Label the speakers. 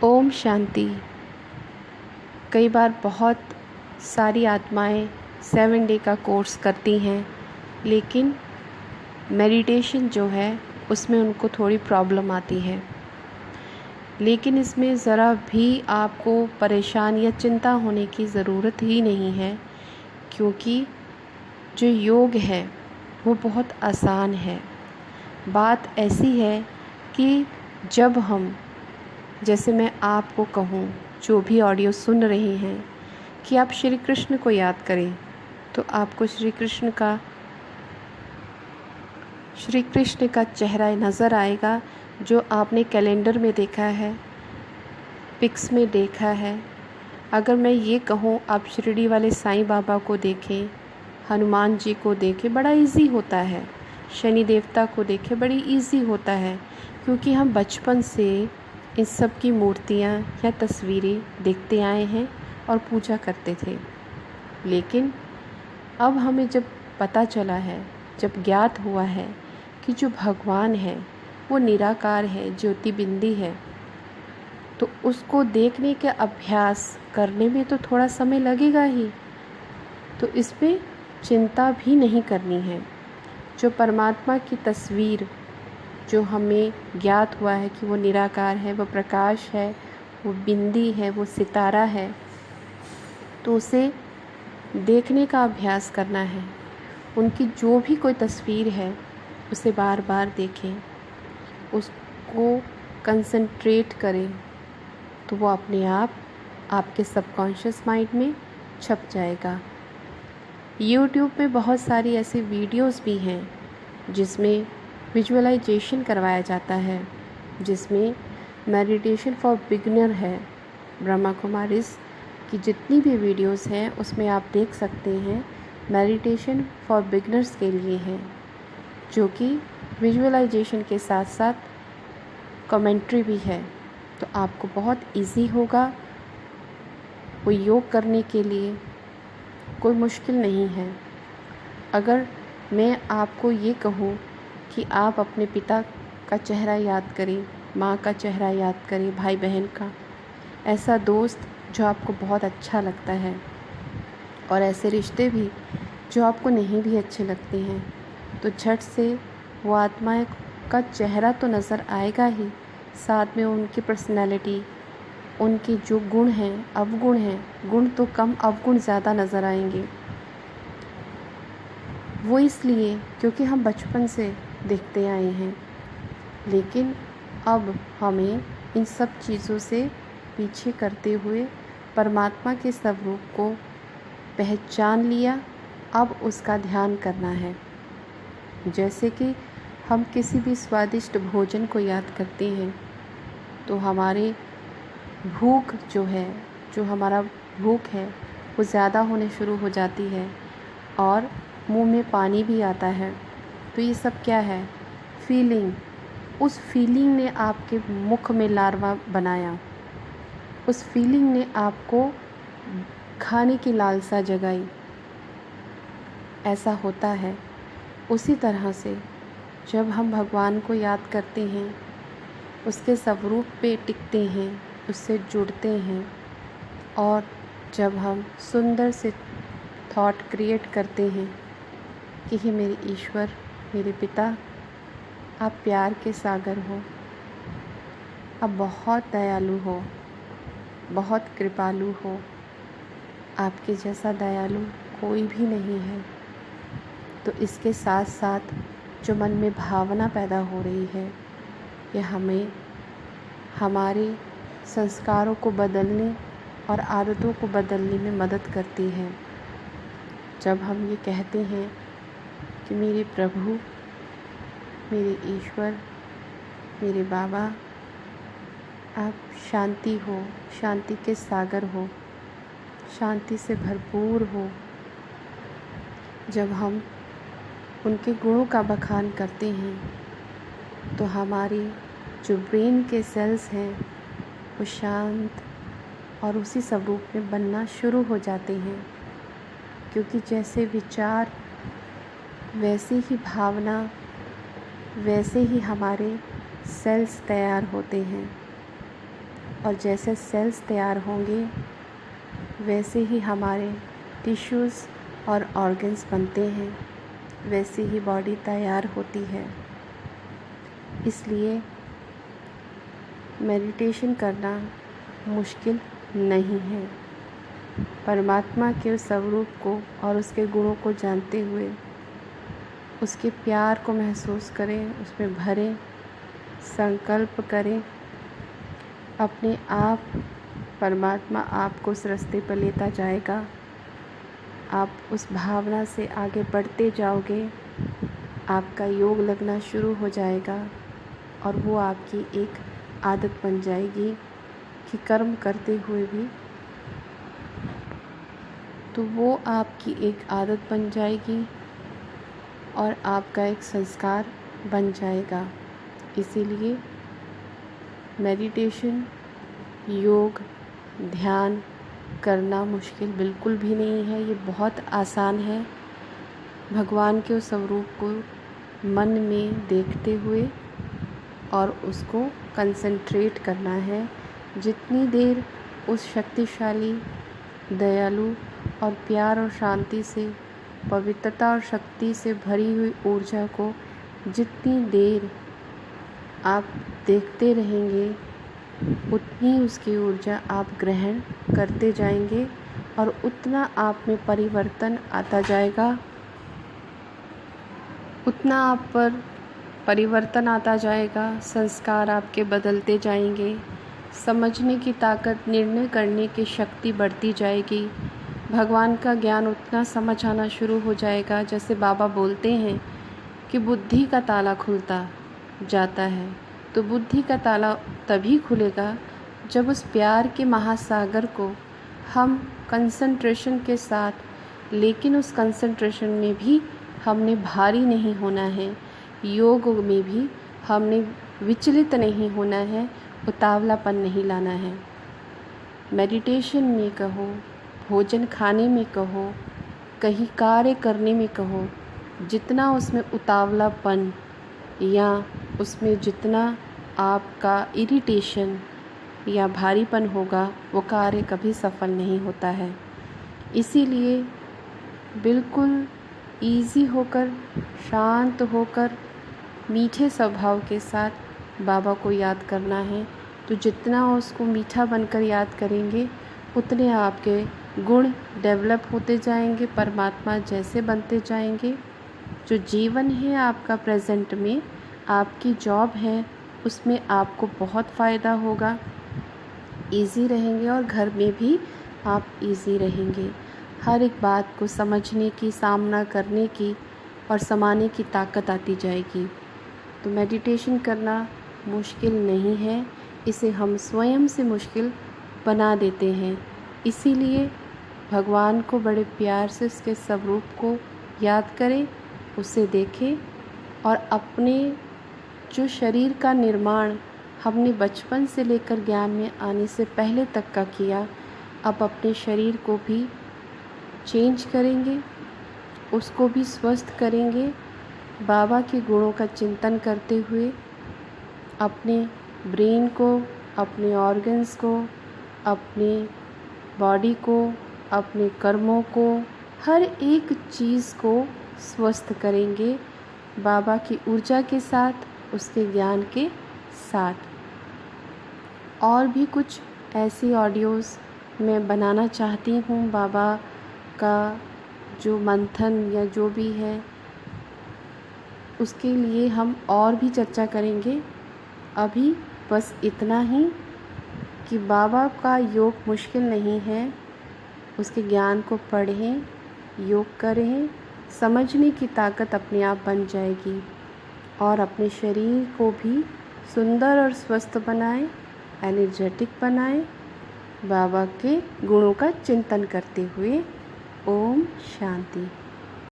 Speaker 1: ओम शांति। कई बार बहुत सारी आत्माएं 7 डे का कोर्स करती हैं, लेकिन मेडिटेशन जो है उसमें उनको थोड़ी प्रॉब्लम आती है। लेकिन इसमें ज़रा भी आपको परेशान या चिंता होने की ज़रूरत ही नहीं है, क्योंकि जो योग है वो बहुत आसान है। बात ऐसी है कि जब हम, जैसे मैं आपको कहूँ, जो भी ऑडियो सुन रहे हैं, कि आप श्री कृष्ण को याद करें, तो आपको श्री कृष्ण का चेहरा नज़र आएगा, जो आपने कैलेंडर में देखा है, पिक्स में देखा है। अगर मैं ये कहूँ आप शिरडी वाले साईं बाबा को देखें, हनुमान जी को देखें, बड़ा इजी होता है। शनि देवता को देखें, बड़ी इजी होता है, क्योंकि हम बचपन से इन सब की मूर्तियाँ या तस्वीरें देखते आए हैं और पूजा करते थे। लेकिन अब हमें जब पता चला है, जब ज्ञात हुआ है कि जो भगवान है वो निराकार है, ज्योतिबिंदी है, तो उसको देखने के अभ्यास करने में तो थोड़ा समय लगेगा ही। तो इस पे चिंता भी नहीं करनी है। जो परमात्मा की तस्वीर, जो हमें ज्ञात हुआ है कि वो निराकार है, वो प्रकाश है, वो बिंदी है, वो सितारा है, तो उसे देखने का अभ्यास करना है। उनकी जो भी कोई तस्वीर है उसे बार बार देखें, उसको कंसंट्रेट करें, तो वो अपने आप आपके सबकॉन्शियस माइंड में छप जाएगा। यूट्यूब पे बहुत सारी ऐसी वीडियोस भी हैं जिसमें विजुअलाइजेशन करवाया जाता है, जिसमें मेडिटेशन फॉर बिगिनर है। ब्रह्मा कुमारीज़ की जितनी भी वीडियोस हैं उसमें आप देख सकते हैं मेडिटेशन फॉर बिगिनर्स के लिए है, जो कि विजुअलाइजेशन के साथ साथ कमेंट्री भी है। तो आपको बहुत इजी होगा। वो योग करने के लिए कोई मुश्किल नहीं है। अगर मैं आपको ये कहूँ कि आप अपने पिता का चेहरा याद करें, माँ का चेहरा याद करें, भाई बहन का, ऐसा दोस्त जो आपको बहुत अच्छा लगता है, और ऐसे रिश्ते भी जो आपको नहीं भी अच्छे लगते हैं, तो झट से वो आत्माएं का चेहरा तो नज़र आएगा ही, साथ में उनकी पर्सनैलिटी, उनके जो गुण हैं, अवगुण हैं, गुण तो कम अवगुण ज़्यादा नज़र आएंगे। वो इसलिए क्योंकि हम बचपन से देखते आए हैं, लेकिन अब हमें इन सब चीज़ों से पीछे करते हुए परमात्मा के स्वरूप को पहचान लिया। अब उसका ध्यान करना है। जैसे कि हम किसी भी स्वादिष्ट भोजन को याद करते हैं, तो हमारे भूख जो है, जो हमारा भूख है वो ज़्यादा होने शुरू हो जाती है और मुंह में पानी भी आता है। तो ये सब क्या है? फीलिंग। उस फीलिंग ने आपके मुख में लार्वा बनाया, उस फीलिंग ने आपको खाने की लालसा जगाई। ऐसा होता है। उसी तरह से जब हम भगवान को याद करते हैं, उसके स्वरूप पे टिकते हैं, उससे जुड़ते हैं, और जब हम सुंदर से थॉट क्रिएट करते हैं कि हे मेरे ईश्वर, मेरे पिता, आप प्यार के सागर हो, आप बहुत दयालु हो, बहुत कृपालु हो, आपके जैसा दयालु कोई भी नहीं है। तो इसके साथ साथ जो मन में भावना पैदा हो रही है, यह हमें हमारे संस्कारों को बदलने और आदतों को बदलने में मदद करती है। जब हम ये कहते हैं कि मेरे प्रभु, मेरे ईश्वर, मेरे बाबा, आप शांति हो, शांति के सागर हो, शांति से भरपूर हो, जब हम उनके गुणों का बखान करते हैं, तो हमारी जो ब्रेन के सेल्स हैं वो शांत और उसी स्वरूप में बनना शुरू हो जाते हैं। क्योंकि जैसे विचार वैसे ही भावना, वैसे ही हमारे सेल्स तैयार होते हैं। और जैसे सेल्स तैयार होंगे वैसे ही हमारे टिश्यूज़ और ऑर्गन्स बनते हैं, वैसे ही बॉडी तैयार होती है। इसलिए मेडिटेशन करना मुश्किल नहीं है। परमात्मा के स्वरूप को और उसके गुणों को जानते हुए उसके प्यार को महसूस करें, उसमें भरें, संकल्प करें। अपने आप परमात्मा आपको उस रास्ते पर लेता जाएगा। आप उस भावना से आगे बढ़ते जाओगे, आपका योग लगना शुरू हो जाएगा और वो आपकी एक आदत बन जाएगी कि कर्म करते हुए भी तो वो आपकी एक आदत बन जाएगी और आपका एक संस्कार बन जाएगा। इसीलिए मेडिटेशन, योग, ध्यान करना मुश्किल बिल्कुल भी नहीं है। ये बहुत आसान है। भगवान के उस स्वरूप को मन में देखते हुए और उसको कंसंट्रेट करना है। जितनी देर उस शक्तिशाली, दयालु और प्यार और शांति से, पवित्रता और शक्ति से भरी हुई ऊर्जा को जितनी देर आप देखते रहेंगे, उतनी उसकी ऊर्जा आप ग्रहण करते जाएंगे और उतना आप में परिवर्तन आता जाएगा, उतना आप पर परिवर्तन आता जाएगा। संस्कार आपके बदलते जाएंगे, समझने की ताकत, निर्णय करने की शक्ति बढ़ती जाएगी। भगवान का ज्ञान उतना समझ आना शुरू हो जाएगा। जैसे बाबा बोलते हैं कि बुद्धि का ताला खुलता जाता है, तो बुद्धि का ताला तभी खुलेगा जब उस प्यार के महासागर को हम कंसंट्रेशन के साथ, लेकिन उस कंसंट्रेशन में भी हमने भारी नहीं होना है, योग में भी हमने विचलित नहीं होना है, उतावलापन नहीं लाना है। मेडिटेशन में कहो, भोजन खाने में कहो, कहीं कार्य करने में कहो, जितना उसमें उतावलापन या उसमें जितना आपका इरिटेशन या भारीपन होगा, वो कार्य कभी सफल नहीं होता है। इसीलिए बिल्कुल ईज़ी होकर, शांत होकर, मीठे स्वभाव के साथ बाबा को याद करना है। तो जितना उसको मीठा बनकर याद करेंगे, उतने आपके गुण डेवलप होते जाएंगे, परमात्मा जैसे बनते जाएंगे। जो जीवन है आपका प्रेजेंट में, आपकी जॉब है, उसमें आपको बहुत फ़ायदा होगा, इजी रहेंगे और घर में भी आप इजी रहेंगे। हर एक बात को समझने की, सामना करने की और समाने की ताकत आती जाएगी। तो मेडिटेशन करना मुश्किल नहीं है, इसे हम स्वयं से मुश्किल बना देते हैं। इसीलिए भगवान को बड़े प्यार से, उसके स्वरूप को याद करें, उसे देखें और अपने जो शरीर का निर्माण हमने बचपन से लेकर ज्ञान में आने से पहले तक का किया, अब अपने शरीर को भी चेंज करेंगे, उसको भी स्वस्थ करेंगे। बाबा के गुणों का चिंतन करते हुए अपने ब्रेन को, अपने ऑर्गन्स को, अपने बॉडी को, अपने कर्मों को, हर एक चीज़ को स्वस्थ करेंगे बाबा की ऊर्जा के साथ, उसके ज्ञान के साथ। और भी कुछ ऐसी ऑडियोज़ मैं बनाना चाहती हूँ। बाबा का जो मंथन या जो भी है, उसके लिए हम और भी चर्चा करेंगे। अभी बस इतना ही कि बाबा का योग मुश्किल नहीं है, उसके ज्ञान को पढ़ें, योग करें, समझने की ताकत अपने आप बन जाएगी और अपने शरीर को भी सुंदर और स्वस्थ बनाएं, एनर्जेटिक बनाएं, बाबा के गुणों का चिंतन करते हुए। ओम शांति।